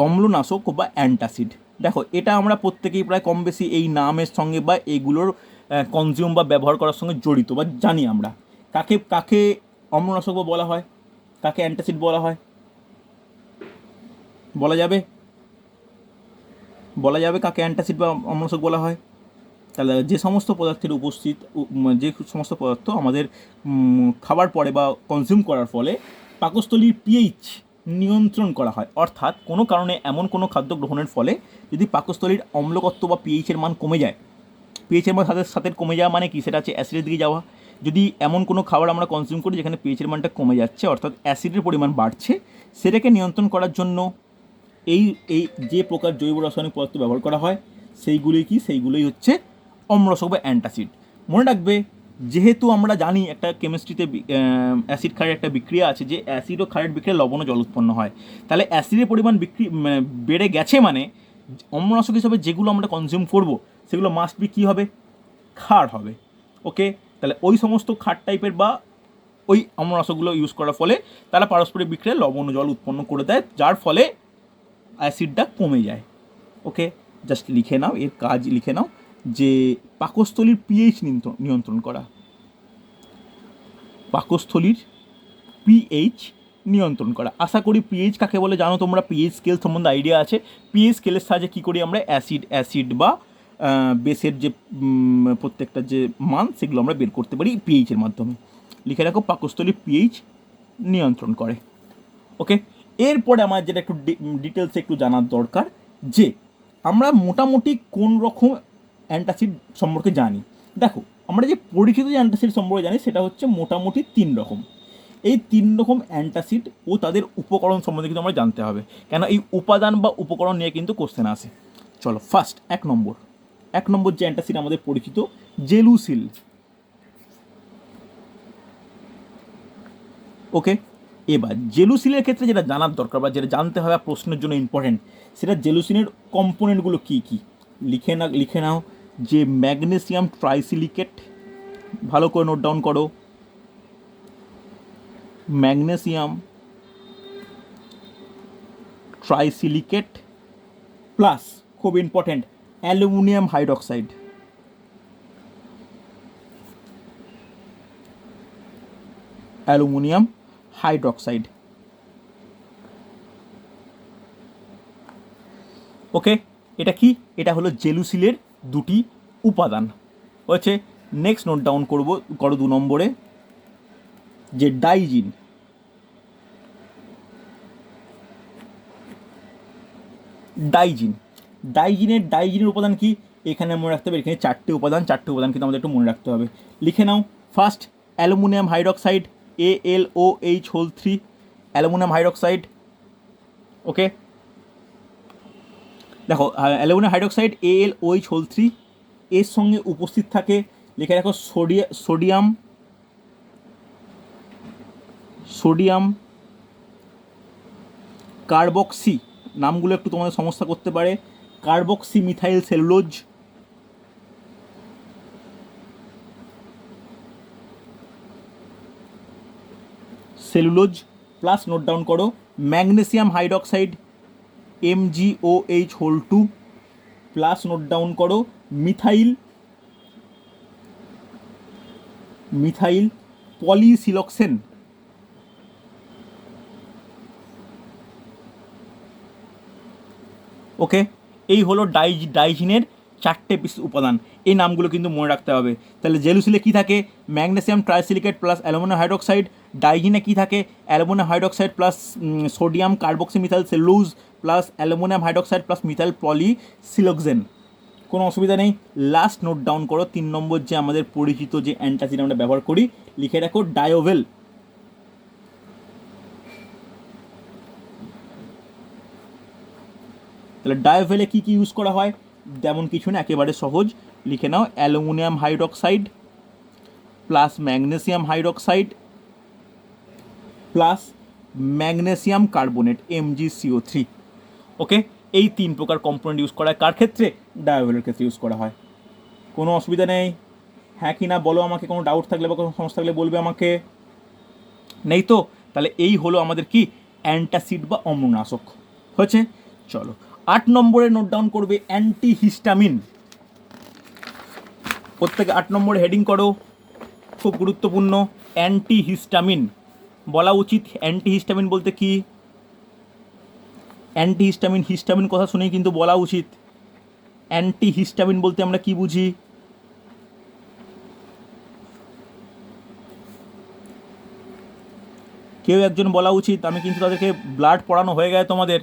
S1: অম্লনাশক বা অ্যান্টাসিড, দেখো এটা আমরা প্রত্যেকেই প্রায় কম বেশি এই নামের সঙ্গে বা এইগুলোর কনজিউম বা ব্যবহার করার সঙ্গে জড়িত বা জানি আমরা। কাকে কাকে অম্লনাশক বলা হয়, কাকে অ্যান্টাসিড বলা হয়, বলা যাবে? বলা যাবে কাকে অ্যান্টাসিড বা অম্লনাশক বলা হয়? তাহলে যে সমস্ত পদার্থের যে সমস্ত পদার্থ আমাদের খাবার পরে বা কনজিউম করার ফলে পাকস্থলীর পিএইচ নিয়ন্ত্রণ করা হয়, অর্থাৎ কোনো কারণে এমন কোনো খাদ্য গ্রহণের ফলে যদি পাকস্থলীর অম্লকত্ব বা পিএইচের মান কমে যায়, পিএইচের মান সাথে সাথে কমে যাওয়া মানে কি, সেটা হচ্ছে অ্যাসিডের দিকে যাওয়া। যদি এমন কোনো খাবার আমরা কনজিউম করি যেখানে পিএইচের মানটা কমে যাচ্ছে, অর্থাৎ অ্যাসিডের পরিমাণ বাড়ছে, সেটাকে নিয়ন্ত্রণ করার জন্য এই যে প্রকার জৈব রাসায়নিক পদার্থ ব্যবহার করা হয় সেইগুলোই হচ্ছে অম্লনাশক বা অ্যান্টাসিড। মনে রাখবে, যেহেতু আমরা জানি একটা কেমিস্ট্রিতে অ্যাসিড ক্ষারের একটা বিক্রিয়া আছে, যে অ্যাসিড ও ক্ষারের বিক্রিয়া লবণ ও জল উৎপন্ন হয়। তাহলে অ্যাসিডের পরিমাণ বেড়ে গেছে মানে অম্লনাশক হিসাবে যেগুলো আমরা কনজিউম করব সেগুলো মাস্ট বি কী হবে? ক্ষার হবে। ওকে, তাহলে ওই সমস্ত ক্ষার টাইপের বা ওই অম্লনাশকগুলো ইউজ করার ফলে তারা পারস্পরিক বিক্রিয়া লবণ ও জল উৎপন্ন করে দেয়, যার ফলে অ্যাসিডটা কমে যায়। ওকে, জাস্ট লিখে নাও, এর কাজ লিখে নাও যে পাকস্থলীর পিএইচ নিয়ন্ত্রণ করা, পাকস্থলীর পিএইচ নিয়ন্ত্রণ করা। আশা করি পিএইচ কাকে বলে জানো তোমরা, পিএইচ স্কেল সম্বন্ধে আইডিয়া আছে। পিএইচ স্কেলের সাহায্যে কী করি আমরা অ্যাসিড বা বেসের যে প্রত্যেকটা যে মান সেগুলো আমরা বের করতে পারি পিএইচের মাধ্যমে। লিখে রাখো, পাকস্থলীর পিএইচ নিয়ন্ত্রণ করে। ওকে, এরপরে আমার যেটা একটু ডিটেলসে একটু জানার দরকার, যে আমরা মোটামুটি কোন রকম অ্যান্টাসিড সম্পর্কে জানি। দেখো, আমরা যে পরিচিত যে অ্যান্টাসিড সম্পর্কে জানি সেটা হচ্ছে মোটামুটি 3 রকম। এই 3 রকম অ্যান্টাসিড ও তাদের উপকরণ সম্বন্ধে কিন্তু আমরা জানতে হবে, কেন এই উপাদান বা উপকরণ নিয়ে কিন্তু কোশ্চেন আসে। চলো, ফার্স্ট 1 নম্বর যে অ্যান্টাসিড আমাদের পরিচিত, জেলুসিল। ওকে, এবার জেলুসিলের ক্ষেত্রে যেটা জানার দরকার বা যেটা জানতে হবে প্রশ্নের জন্য ইম্পর্টেন্ট, সেটা জেলুসিনের কম্পোনেন্টগুলো কী কী। লিখে নাও যে ম্যাগনেসিয়াম ট্রাইসিলিকেট, ভালো করে নোট ডাউন করো, ম্যাগনেসিয়াম ট্রাইসিলিকেট প্লাস, খুব important, aluminium hydroxide. Aluminium hydroxide. Okay, এটা কি? এটা হলো জেলুসিলের দুটি উপাদান হচ্ছে। নেক্সট নোট ডাউন করো 2 নম্বরে যে ডাইজিন। ডাইজিনের উপাদান কি? এখানে মনে রাখতে হবে এখানে চারটে উপাদান কিন্তু আমাদের একটু মনে রাখতে হবে। লিখে নাও। First aluminium hydroxide AlOH3, aluminium hydroxide. Okay, দেখো অ্যালুমিনিয়াম হাইড্রক্সাইড AlOH3 এর সঙ্গে উপস্থিত থাকে, লিখে রাখো সোডিয়াম কার্বক্সি, নামগুলো একটু তোমাদের সমস্যা করতে পারে, carboxy methyl cellulose plus note down করো magnesium hydroxide MgOH2 plus note down করো মিথাইল পলিসিলক্সেন। ওকে, এই হলো ডাইজিনের চারটে উপাদান। এই নামগুলো কিন্তু মনে রাখতে হবে। তাহলে জেলুসিলে কী থাকে? Magnesium trisilicate plus aluminium hydroxide. ডাইজিনে কী থাকে? Aluminium hydroxide plus sodium carboxy methyl cellulose plus aluminium hydroxide plus methyl polysiloxane. কোনো অসুবিধা নেই। লাস্ট নোট ডাউন করো 3 নম্বর যে আমাদের পরিচিত যে অ্যান্টাসিড আমরা ব্যবহার করি, লিখে রাখো ডায়োভেল। তাহলে ডায়োভেলে কী কী ইউজ করা হয়? তেমন কিছু না, একেবারে সহজ। লিখে নাও aluminium hydroxide plus magnesium hydroxide plus magnesium carbonate MgCO3। Okay, এই 3 প্রকার কম্পোনেন্ট ইউজ করা হয় কার ক্ষেত্রে? ডায়োভেলের ক্ষেত্রে ইউজ করা হয়। কোনো অসুবিধা নেই? হ্যাঁ কি না বলো আমাকে, কোনো ডাউট থাকলে বা কোনো সমস্যা থাকলে বলবে আমাকে। নেই তো? তাহলে এই হলো আমাদের কি অ্যান্টাসিড বা অম্লনাশক। হয়েছে? চলো 8 নম্বরে নোট ডাউন করবে অ্যান্টিহিস্টামিন। প্রত্যেকে 8 নম্বরে হেডিং করো, খুব গুরুত্বপূর্ণ। অ্যান্টিহিস্টামিন বলা উচিত। অ্যান্টিহিস্টামিন বলতে কি? অ্যান্টিহিস্টামিন, হিস্টামিন কথা শুনেই কিন্তু বলা উচিত। অ্যান্টিহিস্টামিন বলতে আমরা কি বুঝি? কেউ একজন বলা উচিত। আমি কিন্তু তাদেরকে ব্লাড পড়ানো হয়ে গেছে, তোমাদের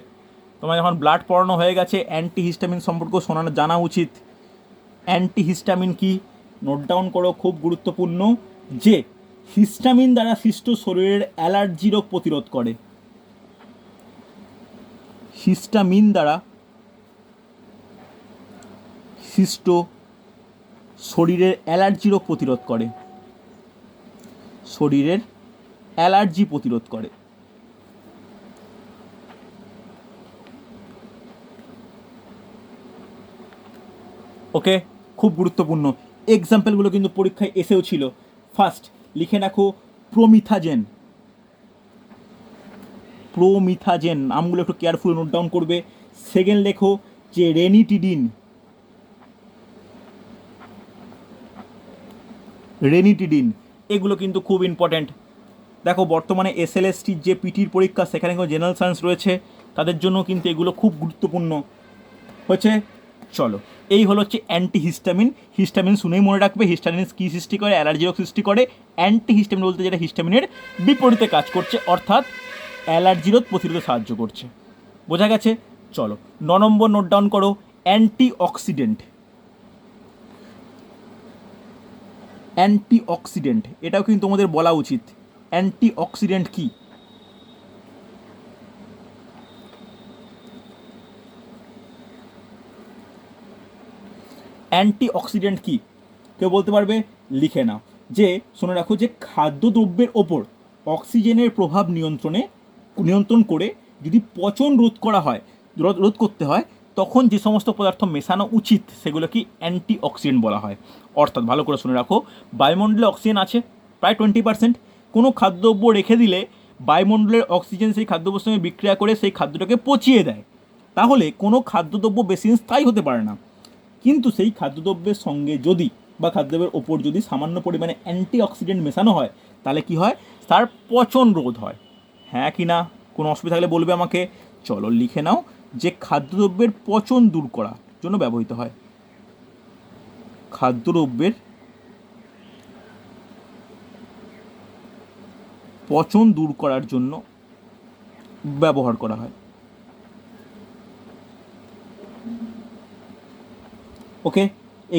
S1: যখন ব্লাড পড়ানো হয়ে গেছে অ্যান্টিহিস্টামিন সম্পর্কে জানা উচিত। অ্যান্টিহিস্টামিন কি? নোট ডাউন করো, খুব গুরুত্বপূর্ণ, যে হিস্টামিন দ্বারা সৃষ্ট শরীরের অ্যালার্জি রোগ প্রতিরোধ করে। হিস্টামিন দ্বারা সৃষ্ট শরীরের অ্যালার্জি রোগ প্রতিরোধ করে, শরীরের অ্যালার্জি প্রতিরোধ করে। ওকে, খুব গুরুত্বপূর্ণ। এক্সাম্পলগুলো কিন্তু পরীক্ষায় এসেও ছিল। ফার্স্ট লিখে রাখো প্রোমিথাজেন। নামগুলো একটু কেয়ারফুল নোট ডাউন করবে। সেকেন্ড লেখো যে রেনিটিডিন। এগুলো কিন্তু খুব ইম্পর্ট্যান্ট। দেখো বর্তমানে SLSTর যে পিটির পরীক্ষা, সেখানে কোনো জেনারেল সায়েন্স রয়েছে, তাদের জন্য কিন্তু এগুলো খুব গুরুত্বপূর্ণ। হচ্ছে? চলো, এই হলো হচ্ছে অ্যান্টিহিস্টামিন। হিস্টামিন শুনেই মনে রাখবে, হিস্টামিন কী সৃষ্টি করে? অ্যালার্জি রোগ সৃষ্টি করে। অ্যান্টিহিস্টামিন বলতে যেটা হিস্টামিনের বিপরীতে কাজ করছে, অর্থাৎ অ্যালার্জি রোগ প্রতিরোধে সাহায্য করছে। বোঝা গেছে? চলো 9 নম্বর নোট ডাউন করো অ্যান্টিঅক্সিডেন্ট। এটাও কিন্তু তোমাদের বলা উচিত। অ্যান্টিঅক্সিডেন্ট কি? অ্যান্টিঅক্সিডেন্ট কি কেউ বলতে পারবে? লিখে নাও। যে শুনে রাখো যে খাদ্যদ্রব্যের ওপর অক্সিজেনের প্রভাব নিয়ন্ত্রণ করে যদি পচন রোধ করতে হয়, তখন যে সমস্ত পদার্থ মেশানো উচিত সেগুলো কি অ্যান্টিঅক্সিডেন্ট বলা হয়। অর্থাৎ ভালো করে শুনে রাখো, বায়ুমণ্ডলে অক্সিজেন আছে প্রায় 20%। কোনো খাদ্যদ্রব্য রেখে দিলে বায়ুমণ্ডলের অক্সিজেন সেই খাদ্যদ্রব্যের সঙ্গে বিক্রিয়া করে সেই খাদ্যটাকে পচিয়ে দেয়। তাহলে কোনো খাদ্যদ্রব্য বেশি দিন স্থায়ী হতে পারে না। কিন্তু সেই খাদ্যদ্রব্যের সঙ্গে যদি বা খাদ্যদ্রব্যের ওপর যদি সামান্য পরিমাণে অ্যান্টিঅক্সিডেন্ট মেশানো হয়, তাহলে কি হয়? তার পচন রোধ হয়। হ্যাঁ কি না? কোনো অসুবিধা থাকলে বলবে আমাকে। চলো লিখে নাও যে খাদ্যদ্রব্যের পচন দূর করার জন্য ব্যবহৃত হয়। খাদ্যদ্রব্যের পচন দূর করার জন্য ব্যবহার করা হয়। ওকে,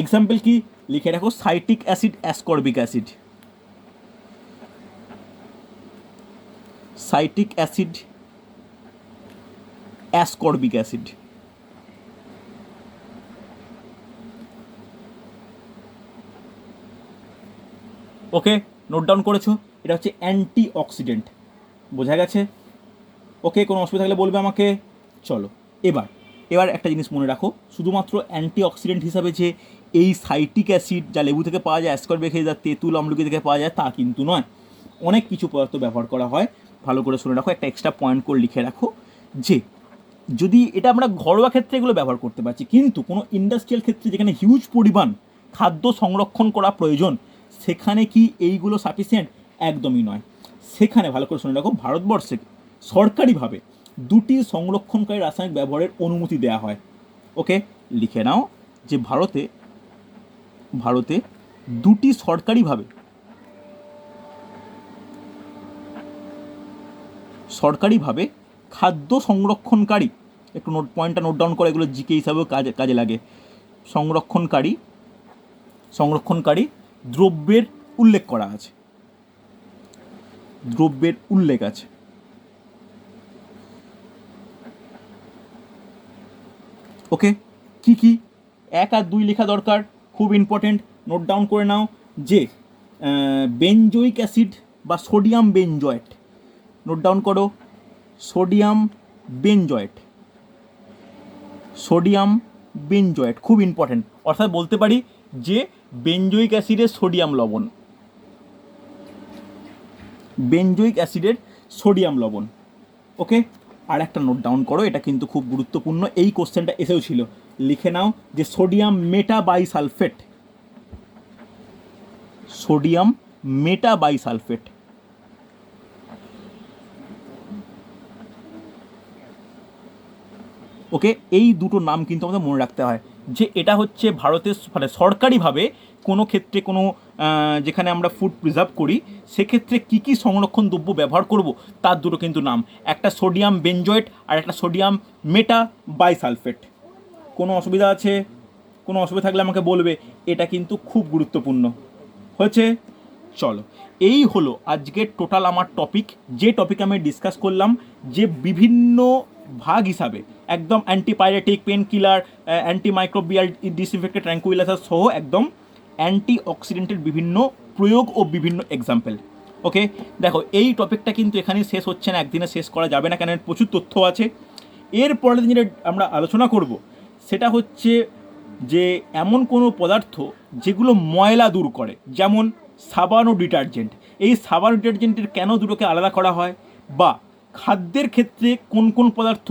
S1: এক্সাম্পল কি লিখে রাখো, citric acid, ascorbic acid. Citric acid, ascorbic acid. Okay, note down করেছো? এটা হচ্ছে অ্যান্টি অক্সিডেন্ট, বোঝা গেছে? ওকে, কোনো অসুবিধা থাকলে বলবে আমাকে। চলো এবার একটা জিনিস মনে রাখো, শুধুমাত্র অ্যান্টি অক্সিডেন্ট হিসাবে যে এই সাইট্রিক অ্যাসিড যা লেবু থেকে পাওয়া যায়, অ্যাসকর্বিক অ্যাসিড যা তেঁতুল আমলকি থেকে পাওয়া যায়, তা কিন্তু নয়। অনেক কিছু পদার্থ ব্যবহার করা হয়। ভালো করে শুনে রাখো, একটা এক্সট্রা পয়েন্ট করে লিখে রাখো যে যদি এটা আমরা ঘরোয়া ক্ষেত্রে এগুলো ব্যবহার করতে পারছি, কিন্তু কোনো ইন্ডাস্ট্রিয়াল ক্ষেত্রে যেখানে হিউজ পরিমাণ খাদ্য সংরক্ষণ করা প্রয়োজন, সেখানে কি এইগুলো সাফিসিয়েন্ট? একদমই নয়। সেখানে ভালো করে শুনে রাখো, ভারতবর্ষে সরকারিভাবে 2টি সংরক্ষণকারী রাসায়নিক ব্যবহারের অনুমতি দেওয়া হয়। ওকে, লিখে নাও যে ভারতে 2টি সরকারিভাবে খাদ্য সংরক্ষণকারী, একটু পয়েন্টটা নোট ডাউন করে, এগুলো জিকে হিসাবেও কাজে লাগে। সংরক্ষণকারী দ্রব্যের উল্লেখ করা আছে, দ্রব্যের উল্লেখ আছে। ওকে, কি 1 আর 2 লেখা দরকার, খুব ইম্পর্টেন্ট, নোট ডাউন করে নাও যে বেনজোইক অ্যাসিড বা সোডিয়াম বেনজয়েট, নোট ডাউন করো, সোডিয়াম বেনজয়েট খুব ইম্পর্টেন্ট। অর্থাৎ বলতে পারি যে বেনজোইক অ্যাসিডের সোডিয়াম লবণ। ওকে, আর একটা নোট ডাউন করো, এটা কিন্তু খুব গুরুত্বপূর্ণ, এই কোশ্চেনটা এসেও ছিল, লিখে নাও যে সোডিয়াম মেটাবাইসালফেট। ওকে, এই দুটো নাম কিন্তু আমাদের মনে রাখতে হয়, যে এটা হচ্ছে ভারতের মানে সরকারিভাবে কোনো ক্ষেত্রে কোনো যেখানে আমরা ফুড প্রিজার্ভ করি, সেক্ষেত্রে কী সংরক্ষণ দ্রব্য ব্যবহার করব, তার দুটো কিন্তু নাম, একটা সোডিয়াম বেনজয়েট আর একটা সোডিয়াম মেটাবাইসালফেট। কোনো অসুবিধা আছে? কোনো অসুবিধা থাকলে আমাকে বলবে, এটা কিন্তু খুব গুরুত্বপূর্ণ হয়েছে। চলো, এই হলো আজকের টোটাল আমার টপিক, যে টপিক আমি ডিসকাস করলাম, যে বিভিন্ন ভাগ হিসাবে একদম antipyretic, pain killer, antimicrobial, disinfectant, tranquilliser সহ একদম অ্যান্টি অক্সিডেন্টের বিভিন্ন প্রয়োগ ও বিভিন্ন এক্সাম্পল। ওকে, দেখো এই টপিকটা কিন্তু এখানেই শেষ হচ্ছে না, একদিনে শেষ করা যাবে না, কেন প্রচুর তথ্য আছে। এর পরের দিন যেটা আমরা আলোচনা করব সেটা হচ্ছে যে এমন কোনো পদার্থ যেগুলো ময়লা দূর করে, যেমন সাবান ও ডিটারজেন্ট। এই সাবান ও ডিটারজেন্টের কেন দুটোকে আলাদা করা হয়, বা খাদ্যের ক্ষেত্রে কোন কোন পদার্থ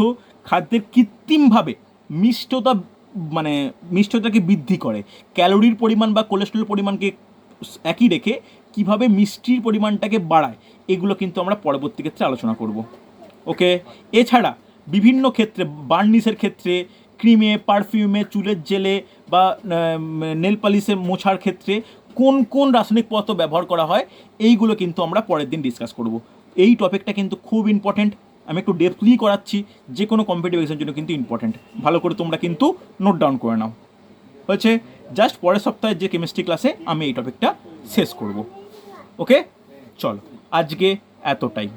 S1: খাদ্যের কৃত্রিমভাবে মিষ্টতাকে বৃদ্ধি করে, ক্যালোরির পরিমাণ বা কোলেস্ট্রলের পরিমাণকে একই রেখে কিভাবে মিষ্টির পরিমাণটাকে বাড়ায়, এগুলো কিন্তু আমরা পরবর্তী ক্ষেত্রে আলোচনা করব। ওকে, এছাড়া বিভিন্ন ক্ষেত্রে, বার্নিশের ক্ষেত্রে, ক্রিমে, পারফিউমে, চুলের জেলে বা নেল পালিশে মোছার ক্ষেত্রে কোন কোন রাসায়নিক পদার্থ ব্যবহার করা হয়, এইগুলো কিন্তু আমরা পরের দিন ডিসকাস করব। এই টপিকটা কিন্তু খুব ইম্পর্টেন্ট, আমি একটু ডেপথলি করাচ্ছি, যে কোনো কম্পিটিটিভ এক্সামের জন্য কিন্তু ইম্পর্টেন্ট। ভালো করে তোমরা কিন্তু নোট ডাউন করে নাও, হয়েছে? জাস্ট পরের সপ্তাহে যে কেমিস্ট্রি ক্লাসে আমি এই টপিকটা শেষ করব। ওকে, চলো আজকে এতটাই।